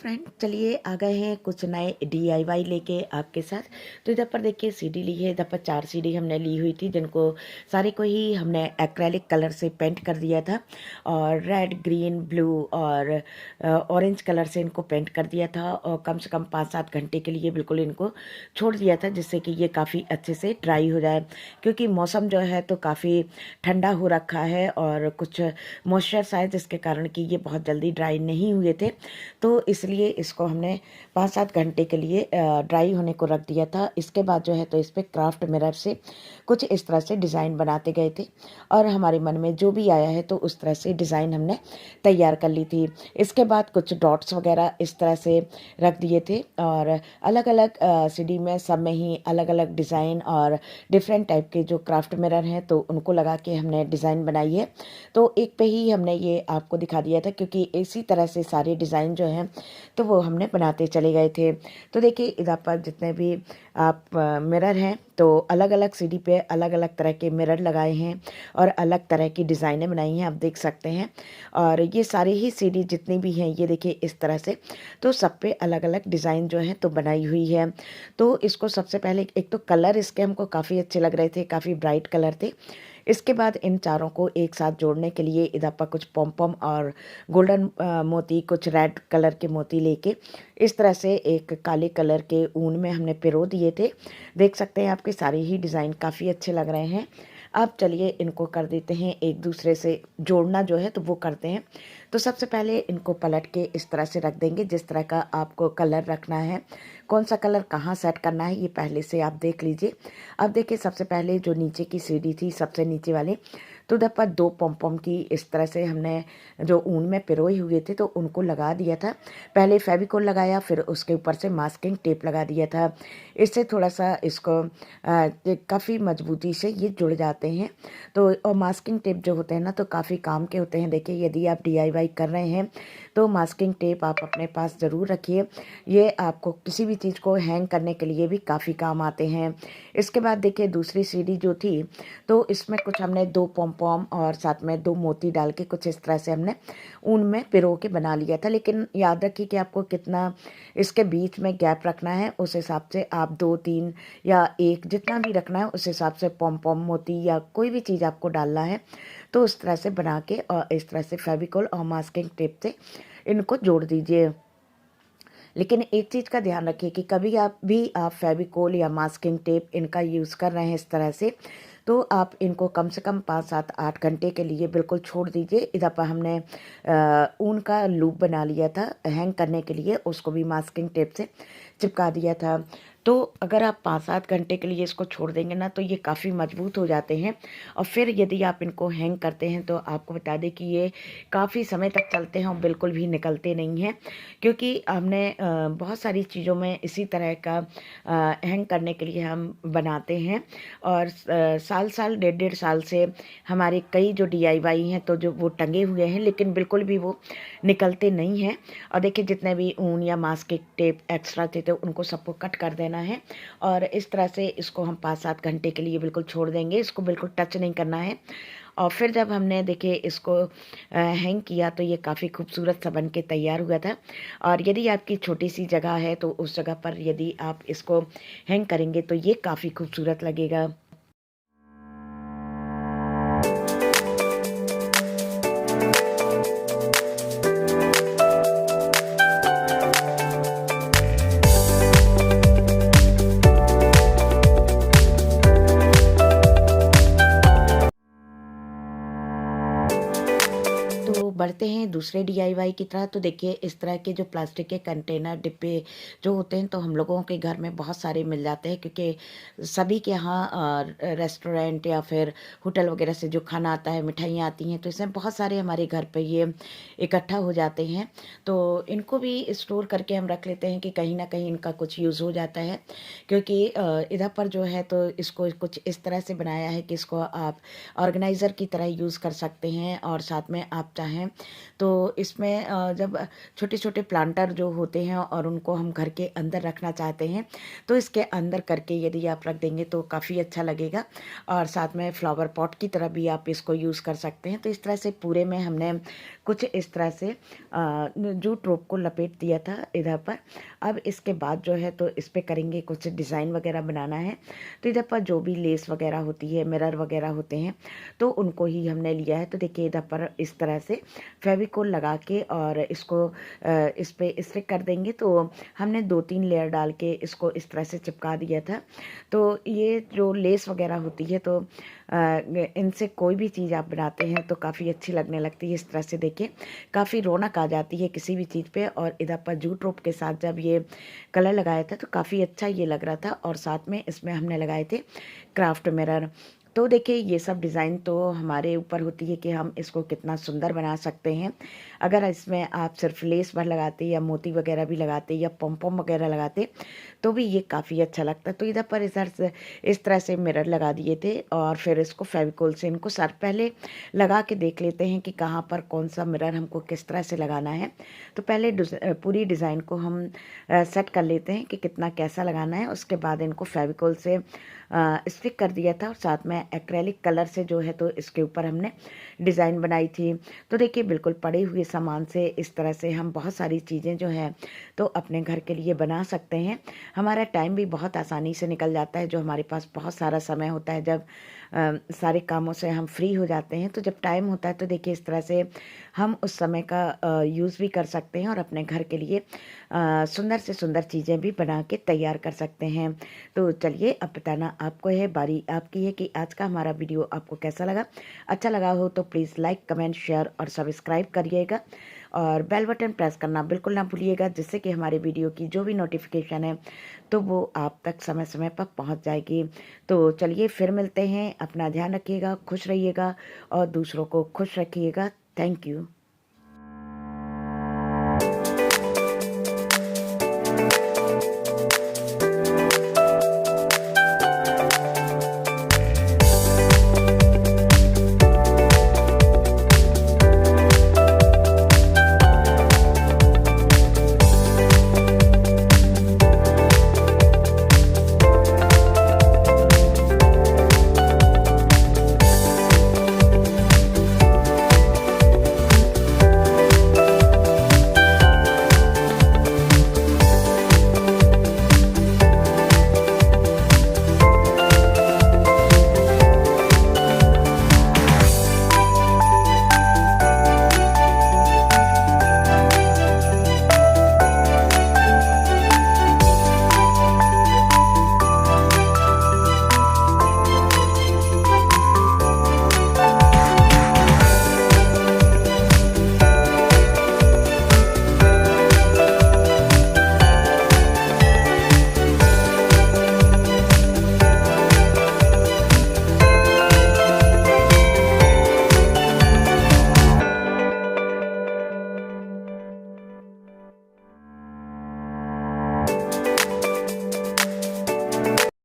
Friend, चलिए आ गए हैं कुछ नए डीआईवाई लेके आपके साथ। तो इधर पर देखिए सीढ़ी ली है। इधर पर 4 सीढ़ी हमने ली हुई थी, जिनको सारे को ही हमने एक्रेलिक कलर से पेंट कर दिया था और रेड, ग्रीन, ब्लू और ऑरेंज कलर से इनको पेंट कर दिया था और कम से कम 5-7 घंटे के लिए बिल्कुल इनको छोड़ दिया था, जिससे कि ये काफ़ी अच्छे से ड्राई हो जाए। क्योंकि मौसम जो है तो काफ़ी ठंडा हो रखा है और कुछ मॉइस्चर है, जिसके कारण कि ये बहुत जल्दी ड्राई नहीं हुए थे। तो इसलिए इसको हमने 5-7 घंटे के लिए ड्राई होने को रख दिया था। इसके बाद जो है तो इस पर क्राफ्ट मिरर से कुछ इस तरह से डिज़ाइन बनाते गए थे और हमारे मन में जो भी आया है तो उस तरह से डिज़ाइन हमने तैयार कर ली थी। इसके बाद कुछ डॉट्स वगैरह इस तरह से रख दिए थे और अलग अलग सीढ़ी में सब में ही अलग अलग डिज़ाइन और डिफरेंट टाइप के जो क्राफ्ट मिरर हैं तो उनको लगा के हमने डिज़ाइन बनाई है। तो एक पे ही हमने ये आपको दिखा दिया था, क्योंकि इसी तरह से सारे डिज़ाइन जो हैं तो वो हमने बनाते चले गए थे। तो देखिए इधर पर जितने भी आप मिरर हैं तो अलग अलग सीढ़ी पे अलग अलग तरह के मिरर लगाए हैं और अलग तरह की डिज़ाइनें बनाई हैं, आप देख सकते हैं। और ये सारी ही सीढ़ी जितनी भी हैं ये देखिए इस तरह से, तो सब पे अलग अलग डिज़ाइन जो है तो बनाई हुई है। तो इसको सबसे पहले एक तो कलर इसके हमको काफ़ी अच्छे लग रहे थे, काफ़ी ब्राइट कलर थे। इसके बाद इन चारों को एक साथ जोड़ने के लिए इधर पर कुछ पॉम पॉम और गोल्डन मोती, कुछ रेड कलर के मोती लेके इस तरह से एक काले कलर के ऊन में हमने पिरो दिए थे। देख सकते हैं आपके सारे ही डिज़ाइन काफ़ी अच्छे लग रहे हैं। अब चलिए इनको कर देते हैं, एक दूसरे से जोड़ना जो है तो वो करते हैं। तो सबसे पहले इनको पलट के इस तरह से रख देंगे, जिस तरह का आपको कलर रखना है, कौन सा कलर कहाँ सेट करना है ये पहले से आप देख लीजिए। अब देखिए सबसे पहले जो नीचे की सीढ़ी थी सबसे नीचे वाली, तो उधर पर 2 पॉम-पॉम की इस तरह से हमने जो ऊन में पिरोए हुए थे तो उनको लगा दिया था। पहले फेविकोल लगाया, फिर उसके ऊपर से मास्किंग टेप लगा दिया था। इससे थोड़ा-सा इसको काफ़ी मजबूती से ये जुड़ जाते हैं। तो और मास्किंग टेप जो होते हैं ना तो काफ़ी काम के होते हैं। देखिए यदि आप डीआईवाई कर रहे हैं तो मास्किंग टेप आप अपने पास ज़रूर रखिए। ये आपको किसी भी चीज़ को हैंग करने के लिए भी काफ़ी काम आते हैं। इसके बाद देखिए दूसरी सीढ़ी जो थी तो इसमें कुछ हमने 2 पॉम-पॉम और साथ में 2 मोती डाल के कुछ इस तरह से हमने ऊन में पिरो के बना लिया था। लेकिन याद रखिए कि आपको कितना इसके बीच में गैप रखना है, उस हिसाब से आप 2-3 या 1 जितना भी रखना है उस हिसाब से पॉम-पॉम, मोती या कोई भी चीज़ आपको डालना है तो उस तरह से बना के और इस तरह से फेविकोल और मास्किंग टेप से इनको जोड़ दीजिए। लेकिन एक चीज़ का ध्यान रखिए कि कभी आप फेविकोल या मास्किंग टेप इनका यूज़ कर रहे हैं इस तरह से, तो आप इनको कम से कम 5-7-8 घंटे के लिए बिल्कुल छोड़ दीजिए। इधर पर हमने ऊन का लूप बना लिया था हैंग करने के लिए, उसको भी मास्किंग टेप से चिपका दिया था। तो अगर आप 5-7 घंटे के लिए इसको छोड़ देंगे ना तो ये काफ़ी मजबूत हो जाते हैं और फिर यदि आप इनको हैंग करते हैं तो आपको बता दें कि ये काफ़ी समय तक चलते हैं और बिल्कुल भी निकलते नहीं हैं। क्योंकि हमने बहुत सारी चीज़ों में इसी तरह का हैंग करने के लिए हम बनाते हैं और साल-साल, डेढ़-डेढ़ साल से हमारे कई जो डीआईवाई हैं तो जो वो टंगे हुए हैं, लेकिन बिल्कुल भी वो निकलते नहीं हैं। और देखिए जितने भी ऊन या मास्किंग टेप एक्स्ट्रा थे तो उनको सबको कट कर देना है और इस तरह से इसको हम 5-7 घंटे के लिए बिल्कुल छोड़ देंगे। इसको बिल्कुल टच नहीं करना है। और फिर जब हमने देखिए इसको हैंग किया तो ये काफ़ी खूबसूरत सा बन के तैयार हुआ था। और यदि आपकी छोटी सी जगह है तो उस जगह पर यदि आप इसको हैंग करेंगे तो ये काफ़ी खूबसूरत लगेगा। तो बढ़ते हैं दूसरे डीआईवाई की तरह। तो देखिए इस तरह के जो प्लास्टिक के कंटेनर, डिब्बे जो होते हैं तो हम लोगों के घर में बहुत सारे मिल जाते हैं, क्योंकि सभी के यहाँ रेस्टोरेंट या फिर होटल वगैरह से जो खाना आता है, मिठाइयाँ आती हैं, तो इसमें बहुत सारे हमारे घर पे ये इकट्ठा हो जाते हैं। तो इनको भी स्टोर करके हम रख लेते हैं कि कहीं ना कहीं इनका कुछ यूज़ हो जाता है। क्योंकि इधर पर जो है तो इसको कुछ इस तरह से बनाया है कि इसको आप ऑर्गेनाइज़र की तरह यूज़ कर सकते हैं और साथ में आप चाहें तो इसमें जब छोटे छोटे प्लांटर जो होते हैं और उनको हम घर के अंदर रखना चाहते हैं तो इसके अंदर करके यदि आप रख देंगे तो काफ़ी अच्छा लगेगा। और साथ में फ्लावर पॉट की तरह भी आप इसको यूज़ कर सकते हैं। तो इस तरह से पूरे में हमने कुछ इस तरह से जूट रोप को लपेट दिया था इधर पर। अब इसके बाद जो है तो इस पर करेंगे कुछ डिज़ाइन वगैरह बनाना है। तो इधर पर जो भी लेस वगैरह होती है, मिरर वगैरह होते हैं, तो उनको ही हमने लिया है। तो देखिए इधर पर इस तरह से फेविकोल लगा के और इसको इस पे कर देंगे। तो हमने 2-3 लेयर डाल के इसको इस तरह से चिपका दिया था। तो ये जो लेस वगैरह होती है तो इनसे कोई भी चीज़ आप बनाते हैं तो काफ़ी अच्छी लगने लगती है। इस तरह से देखिए काफ़ी रौनक आ जाती है किसी भी चीज़ पे। और इधर पर जूट रोप के साथ जब ये कलर लगाया था तो काफ़ी अच्छा ये लग रहा था। और साथ में इसमें हमने लगाए थे क्राफ्ट मिरर। तो देखिए ये सब डिज़ाइन तो हमारे ऊपर होती है कि हम इसको कितना सुंदर बना सकते हैं। अगर इसमें आप सिर्फ लेस भर लगाते या मोती वगैरह भी लगाते या पॉम पॉम वगैरह लगाते तो भी ये काफ़ी अच्छा लगता। तो इधर पर इस तरह से मिरर लगा दिए थे और फिर इसको फेविकोल से इनको सर पहले लगा के देख लेते हैं कि कहाँ पर कौन सा मिरर हमको किस तरह से लगाना है। तो पहले पूरी डिज़ाइन को हम सेट कर लेते हैं कि कितना कैसा लगाना है। उसके बाद इनको फेविकोल से स्टिक कर दिया था और साथ में एक्रेलिक कलर से जो है तो इसके ऊपर हमने डिज़ाइन बनाई थी। तो देखिए बिल्कुल पड़े हुए सामान से इस तरह से हम बहुत सारी चीज़ें जो हैं तो अपने घर के लिए बना सकते हैं। हमारा टाइम भी बहुत आसानी से निकल जाता है। जो हमारे पास बहुत सारा समय होता है, जब सारे कामों से हम फ्री हो जाते हैं, तो जब टाइम होता है तो देखिए इस तरह से हम उस समय का यूज़ भी कर सकते हैं और अपने घर के लिए सुंदर से सुंदर चीज़ें भी बना के तैयार कर सकते हैं। तो चलिए अब बताना आपको है, बारी आपकी है कि आज का हमारा वीडियो आपको कैसा लगा। अच्छा लगा हो तो प्लीज़ लाइक, कमेंट, शेयर और सब्सक्राइब करिएगा और बेल बटन प्रेस करना बिल्कुल ना भूलिएगा, जिससे कि हमारे वीडियो की जो भी नोटिफिकेशन है तो वो आप तक समय समय पर पहुंच जाएगी। तो चलिए फिर मिलते हैं। अपना ध्यान रखिएगा, खुश रहिएगा और दूसरों को खुश रखिएगा। Thank you.